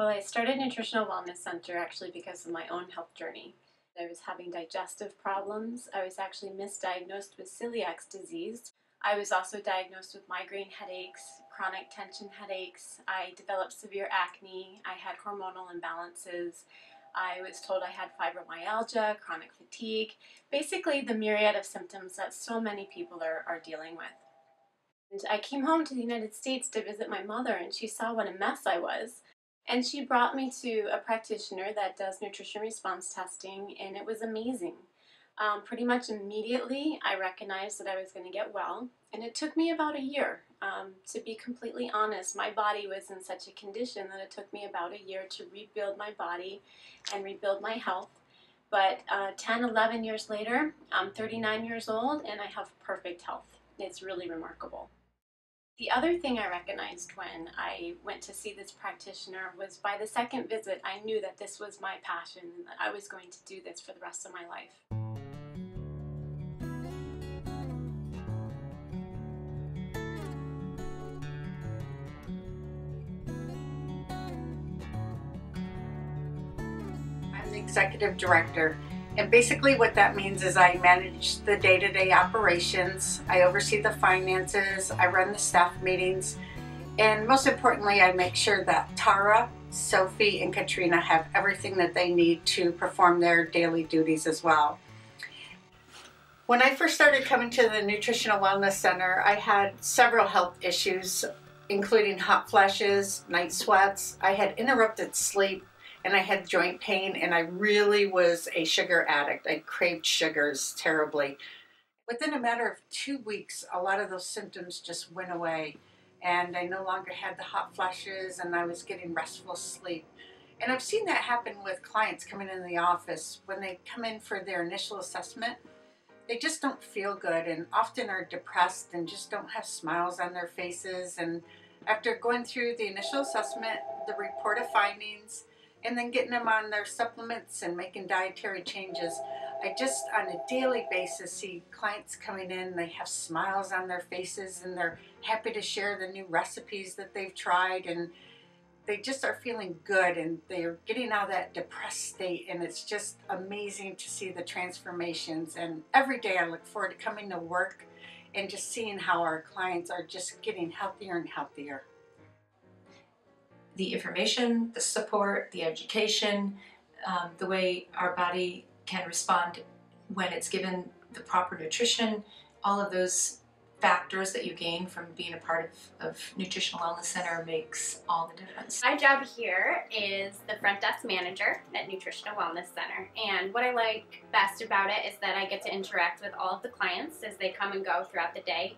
Well, I started Nutritional Wellness Center actually because of my own health journey. I was having digestive problems. I was actually misdiagnosed with celiac disease. I was also diagnosed with migraine headaches, chronic tension headaches. I developed severe acne. I had hormonal imbalances. I was told I had fibromyalgia, chronic fatigue, basically the myriad of symptoms that so many people are dealing with. And I came home to the United States to visit my mother, and she saw what a mess I was. And she brought me to a practitioner that does nutrition response testing, and it was amazing. Pretty much immediately, I recognized that I was going to get well, and it took me about a year. To be completely honest, my body was in such a condition that it took me about a year to rebuild my body and rebuild my health. But 10, 11 years later, I'm 39 years old, and I have perfect health. It's really remarkable. The other thing I recognized when I went to see this practitioner was by the second visit, I knew that this was my passion and that I was going to do this for the rest of my life. I'm the executive director, and basically what that means is I manage the day-to-day operations, I oversee the finances, I run the staff meetings, and most importantly I make sure that Tara, Sophie, and Katrina have everything that they need to perform their daily duties as well. When I first started coming to the Nutritional Wellness Center, I had several health issues, including hot flashes, night sweats. I had interrupted sleep, and I had joint pain, and I really was a sugar addict. I craved sugars terribly. Within a matter of 2 weeks, a lot of those symptoms just went away, and I no longer had the hot flashes, and I was getting restful sleep. And I've seen that happen with clients coming in the office. When they come in for their initial assessment, they just don't feel good and often are depressed and just don't have smiles on their faces. And after going through the initial assessment, the report of findings, and then getting them on their supplements and making dietary changes, I just on a daily basis see clients coming in, they have smiles on their faces and they're happy to share the new recipes that they've tried, and they just are feeling good and they're getting out of that depressed state, and it's just amazing to see the transformations. And every day I look forward to coming to work and just seeing how our clients are just getting healthier and healthier. The information, the support, the education, the way our body can respond when it's given the proper nutrition, all of those factors that you gain from being a part of Nutritional Wellness Center makes all the difference. My job here is the front desk manager at Nutritional Wellness Center, and what I like best about it is that I get to interact with all of the clients as they come and go throughout the day,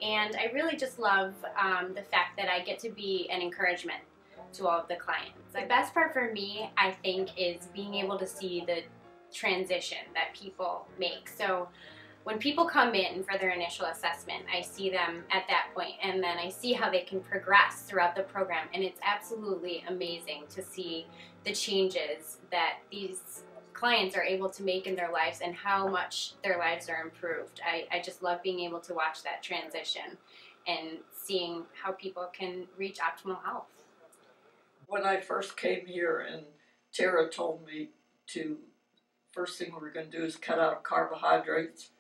and I really just love the fact that I get to be an encouragement to all of the clients. The best part for me, I think, is being able to see the transition that people make. So when people come in for their initial assessment, I see them at that point, and then I see how they can progress throughout the program, and it's absolutely amazing to see the changes that these clients are able to make in their lives and how much their lives are improved. I just love being able to watch that transition and seeing how people can reach optimal health. When I first came here and Tara told me first thing we're going to do is cut out carbohydrates,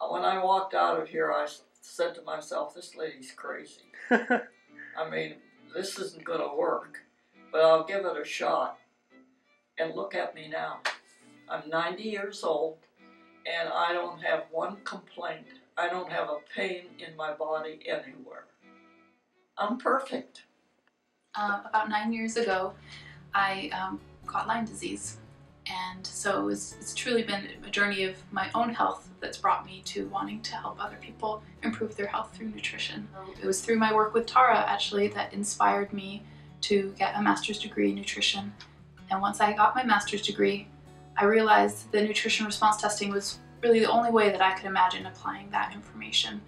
when I walked out of here I said to myself, this lady's crazy. I mean, this isn't going to work, but I'll give it a shot. And look at me now. I'm 90 years old and I don't have one complaint. I don't have a pain in my body anywhere. I'm perfect. About 9 years ago, I caught Lyme disease, and so it's truly been a journey of my own health that's brought me to wanting to help other people improve their health through nutrition. It was through my work with Tara, actually, that inspired me to get a master's degree in nutrition. And once I got my master's degree, I realized the nutrition response testing was really the only way that I could imagine applying that information.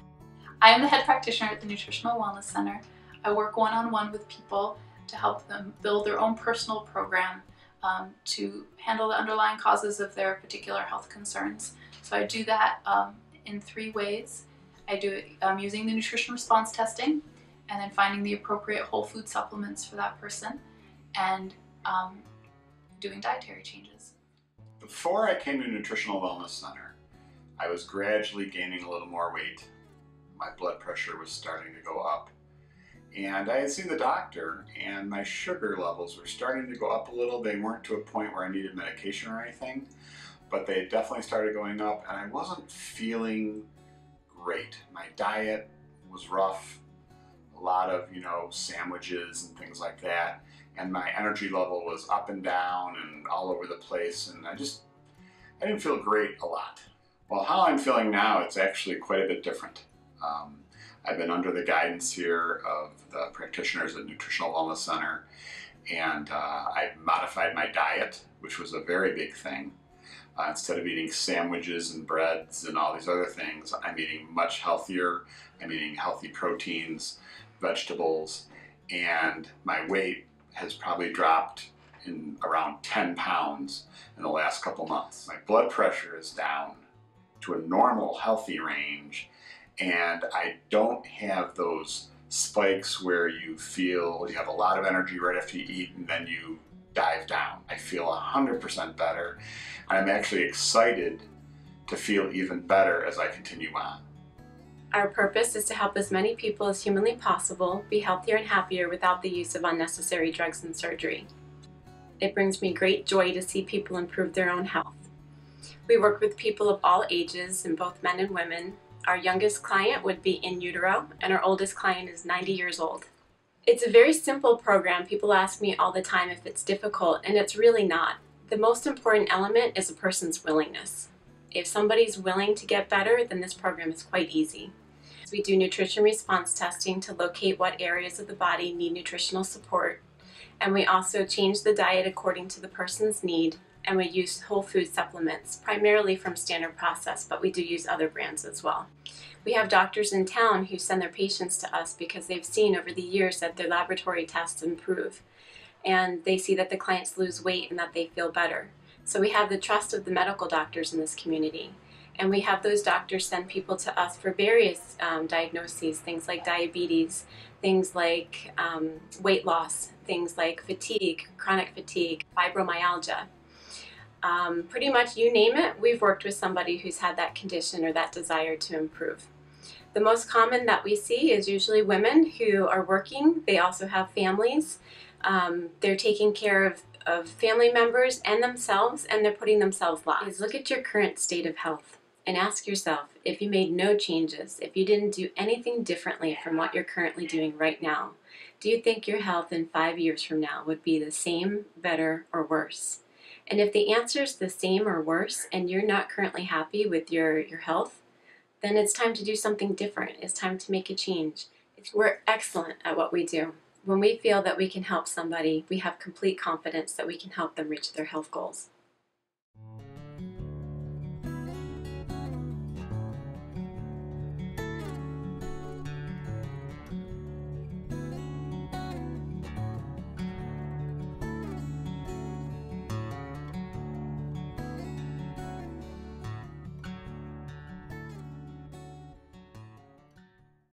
I am the head practitioner at the Nutritional Wellness Center. I work one-on-one with people to help them build their own personal program to handle the underlying causes of their particular health concerns. So I do that in 3 ways. I do it using the nutrition response testing, and then finding the appropriate whole food supplements for that person, and doing dietary changes. Before I came to Nutritional Wellness Center, I was gradually gaining a little more weight. My blood pressure was starting to go up. And I had seen the doctor, and my sugar levels were starting to go up a little. They weren't to a point where I needed medication or anything, but they definitely started going up, and I wasn't feeling great. My diet was rough, a lot of, sandwiches and things like that, and my energy level was up and down and all over the place, and I didn't feel great a lot. Well, how I'm feeling now, it's actually quite a bit different. I've been under the guidance here of the practitioners at Nutritional Wellness Center, and I've modified my diet, which was a very big thing. Instead of eating sandwiches and breads and all these other things, I'm eating much healthier. I'm eating healthy proteins, vegetables, and my weight has probably dropped in around 10 pounds in the last couple months. My blood pressure is down to a normal, healthy range, and I don't have those spikes where you feel you have a lot of energy right after you eat and then you dive down. I feel 100% better. I'm actually excited to feel even better as I continue on. Our purpose is to help as many people as humanly possible be healthier and happier without the use of unnecessary drugs and surgery. It brings me great joy to see people improve their own health. We work with people of all ages, and both men and women. Our youngest client would be in utero, and our oldest client is 90 years old. It's a very simple program. People ask me all the time if it's difficult, and it's really not. The most important element is a person's willingness. If somebody's willing to get better, then this program is quite easy. We do nutrition response testing to locate what areas of the body need nutritional support, and we also change the diet according to the person's need, and we use whole food supplements, primarily from Standard Process, but we do use other brands as well. We have doctors in town who send their patients to us because they've seen over the years that their laboratory tests improve, and they see that the clients lose weight and that they feel better. So we have the trust of the medical doctors in this community, and we have those doctors send people to us for various diagnoses, things like diabetes, things like weight loss, things like fatigue, chronic fatigue, fibromyalgia. Pretty much you name it, we've worked with somebody who's had that condition or that desire to improve. The most common that we see is usually women who are working. They also have families. They're taking care of family members and themselves, and they're putting themselves last. Look at your current state of health and ask yourself, if you made no changes, if you didn't do anything differently from what you're currently doing right now, do you think your health in 5 years from now would be the same, better, or worse? And if the answer is the same or worse, and you're not currently happy with your health, then it's time to do something different. It's time to make a change. We're excellent at what we do. When we feel that we can help somebody, we have complete confidence that we can help them reach their health goals.